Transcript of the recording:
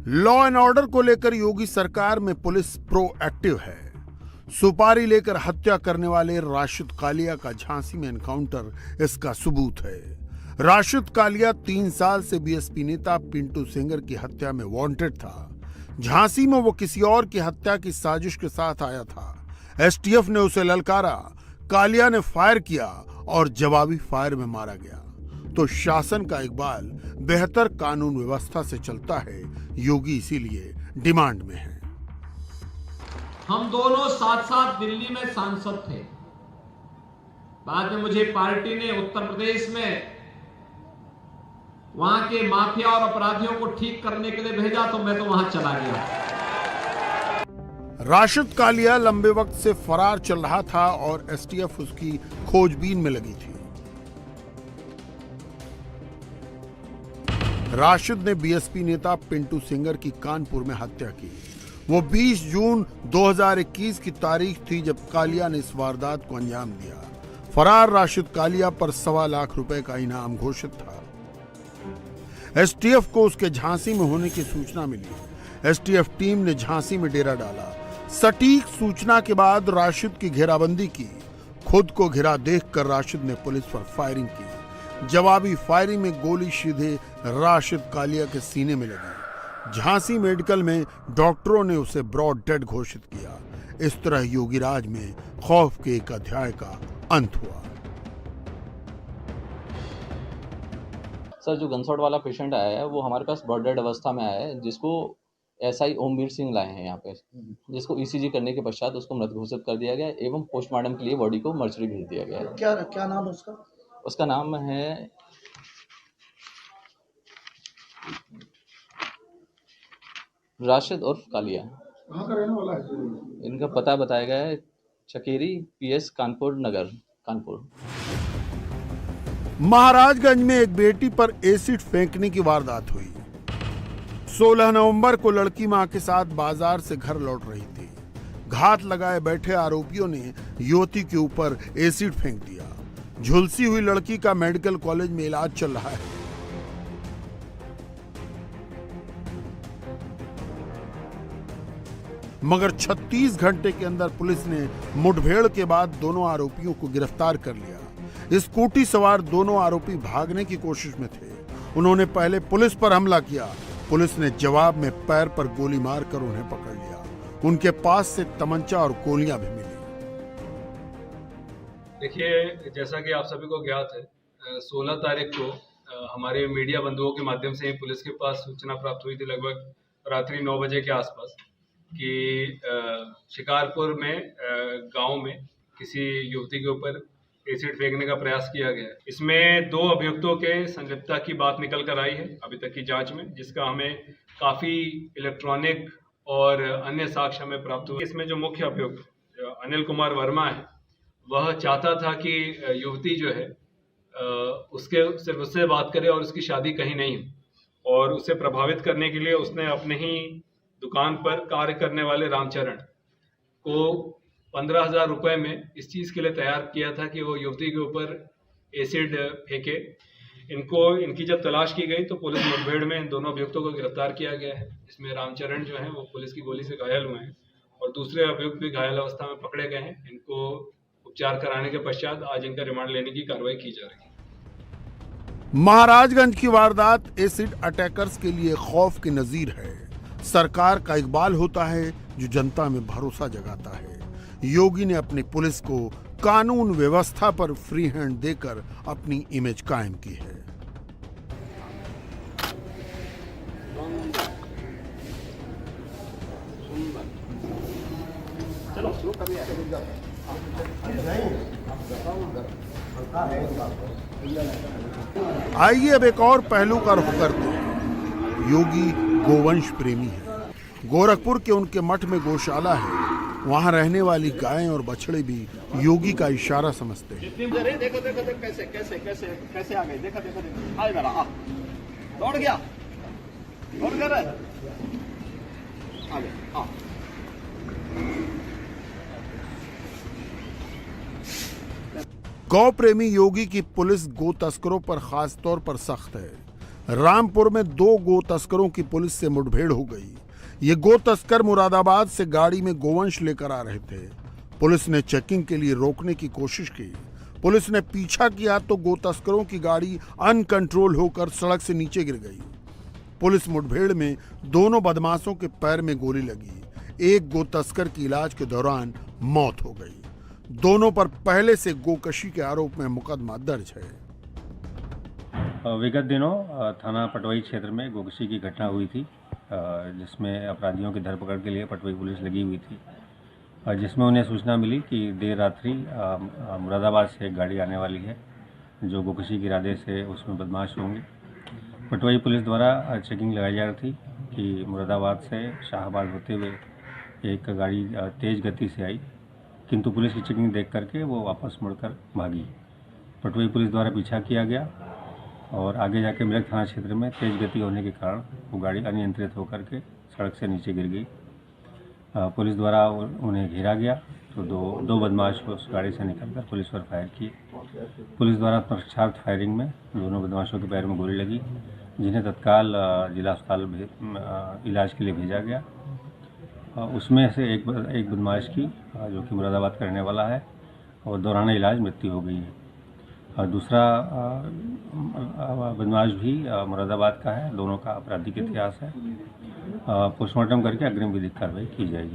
Law and order को लेकर योगी सरकार में पुलिस प्रोएक्टिव है। सुपारी लेकर हत्या करने वाले राशिद कालिया का झांसी में एनकाउंटर इसका सबूत है। राशिद कालिया 3 साल से बीएसपी नेता पिंटू सेंगर की हत्या में वांटेड था। झांसी में वो किसी और की हत्या की साजिश के साथ आया था। एसटीएफ ने उसे ललकारा, कालिया ने फायर किया और जवाबी फायर में मारा गया। तो शासन का इकबाल बेहतर कानून व्यवस्था से चलता है। योगी इसीलिए डिमांड में है। हम दोनों साथ साथ दिल्ली में सांसद थे। बाद में मुझे पार्टी ने उत्तर प्रदेश में वहां के माफिया और अपराधियों को ठीक करने के लिए भेजा, तो मैं तो वहां चला गया। राशिद कालिया लंबे वक्त से फरार चल रहा था और एसटीएफ उसकी खोजबीन में लगी थी। राशिद ने बीएसपी नेता पिंटू सेंगर की कानपुर में हत्या की। वो 20 जून 2021 की तारीख थी जब कालिया ने इस वारदात को अंजाम दिया। फरार राशिद कालिया पर 1.25 लाख रुपए का इनाम घोषित था। एसटीएफ को उसके झांसी में होने की सूचना मिली। एसटीएफ टीम ने झांसी में डेरा डाला। सटीक सूचना के बाद राशिद की घेराबंदी की। खुद को घिरा देखकर राशिद ने पुलिस पर फायरिंग की। जवाबी फायरिंग में गोली सीधे राशिद कालिया के सीने में लगी। झांसी मेडिकल में डॉक्टरों ने उसे ब्रॉड डेड घोषित किया। इस तरह योगी राज में खौफ के एक अध्याय का अंत हुआ। सर, जो गनशॉट वाला पेशेंट आया है वो हमारे पास ब्रॉड डेड अवस्था में आया है, जिसको एसआई ओमवीर सिंह लाए हैं यहाँ पे, जिसको ईसीजी करने के पश्चात उसको मृत घोषित कर दिया गया एवं पोस्टमार्टम के लिए बॉडी को मर्चरी भेज दिया गया है। क्या नाम है उसका? उसका नाम है राशिद उर्फ कालिया। कहाँ का रहने वाला है? इनका पता बताया गया है चकेरी पीएस कानपुर नगर, कानपुर। महाराजगंज में एक बेटी पर एसिड फेंकने की वारदात हुई। 16 नवंबर को लड़की मां के साथ बाजार से घर लौट रही थी। घात लगाए बैठे आरोपियों ने युवती के ऊपर एसिड फेंक दिया। झुलसी हुई लड़की का मेडिकल कॉलेज में इलाज चल रहा है। मगर 36 घंटे के अंदर पुलिस ने मुठभेड़ के बाद दोनों आरोपियों को गिरफ्तार कर लिया। स्कूटी सवार दोनों आरोपी भागने की कोशिश में थे। उन्होंने पहले पुलिस पर हमला किया। पुलिस ने जवाब में पैर पर गोली मारकर उन्हें पकड़ लिया। उनके पास से तमंचा और गोलियां भी मिली। देखिए, जैसा कि आप सभी को ज्ञात है, 16 तारीख को हमारे मीडिया बंधुओं के माध्यम से पुलिस के पास सूचना प्राप्त हुई थी लगभग रात्रि 9 बजे के आसपास कि शिकारपुर में गांव में किसी युवती के ऊपर एसिड फेंकने का प्रयास किया गया है। इसमें 2 अभियुक्तों के संलिप्तता की बात निकल कर आई है अभी तक की जांच में, जिसका हमें काफ़ी इलेक्ट्रॉनिक और अन्य साक्ष्य हमें प्राप्त हुए। इसमें जो मुख्य अभियुक्त अनिल कुमार वर्मा है, वह चाहता था कि युवती जो है सिर्फ उससे बात करे और उसकी शादी कहीं नहीं हो, और उसे प्रभावित करने के लिए उसने अपने ही दुकान पर कार्य करने वाले रामचरण को 15,000 रुपए में इस चीज़ के लिए तैयार किया था कि वो युवती के ऊपर एसिड फेंके। इनकी जब तलाश की गई तो पुलिस मुठभेड़ में इन दोनों अभियुक्तों को गिरफ्तार किया गया है। इसमें रामचरण जो है वो पुलिस की गोली से घायल हुए हैं और दूसरे अभियुक्त भी घायल अवस्था में पकड़े गए हैं। इनको उपचार कराने के पश्चात आज इनका रिमांड लेने की कार्रवाई की जा रही है। महाराजगंज की वारदात एसिड अटैकर्स के लिए खौफ की नजीर है। सरकार का इकबाल होता है जो जनता में भरोसा जगाता है। योगी ने अपनी पुलिस को कानून व्यवस्था पर फ्री हैंड देकर अपनी इमेज कायम की है। आइए अब एक और पहलू का रुख करते हैं। योगी गोवंश प्रेमी है। गोरखपुर के उनके मठ में गौशाला है। वहां रहने वाली गायें और बछड़े भी योगी का इशारा समझते हैं। देखो कैसे कैसे कैसे कैसे आ गए। देखो आ दौड़ गया आ गया। गौ प्रेमी योगी की पुलिस गो तस्करों पर खास तौर पर सख्त है। रामपुर में 2 गो तस्करों की पुलिस से मुठभेड़ हो गई। ये गो तस्कर मुरादाबाद से गाड़ी में गोवंश लेकर आ रहे थे। पुलिस ने चेकिंग के लिए रोकने की कोशिश की। पुलिस ने पीछा किया तो गो तस्करों की गाड़ी अनकंट्रोल होकर सड़क से नीचे गिर गई। पुलिस मुठभेड़ में दोनों बदमाशों के पैर में गोली लगी। एक गो तस्कर की इलाज के दौरान मौत हो गई। दोनों पर पहले से गोकशी के आरोप में मुकदमा दर्ज है। विगत दिनों थाना पटवाई क्षेत्र में गोकशी की घटना हुई थी, जिसमें अपराधियों की धरपकड़ के लिए पटवाई पुलिस लगी हुई थी, जिसमें उन्हें सूचना मिली कि देर रात्रि मुरादाबाद से एक गाड़ी आने वाली है जो गोकशी के इरादे से उसमें बदमाश होंगे। पटवाई पुलिस द्वारा चेकिंग लगाई जा रही थी कि मुरादाबाद से शाहबाद होते हुए एक गाड़ी तेज़ गति से आई, किंतु पुलिस की चेकिंग देख करके वो वापस मुड़कर भागी। पटवाई पुलिस द्वारा पीछा किया गया और आगे जाके मेरठ थाना क्षेत्र में तेज़ गति होने के कारण वो गाड़ी अनियंत्रित होकर के सड़क से नीचे गिर गई। पुलिस द्वारा उन्हें घेरा गया तो दो बदमाश उस गाड़ी से निकलकर पुलिस पर फायर किए। पुलिस द्वारा तत्क्षणात फायरिंग में दोनों बदमाशों के पैर में गोली लगी, जिन्हें तत्काल जिला अस्पताल इलाज के लिए भेजा गया। उसमें से एक बदमाश की, जो कि मुरादाबाद का रहने वाला है, और दौरान इलाज मृत्यु हो गई है। दूसरा बदमाश भी मुरादाबाद का है। दोनों का आपराधिक इतिहास है। पोस्टमार्टम करके अग्रिम विधिक कार्रवाई की जाएगी।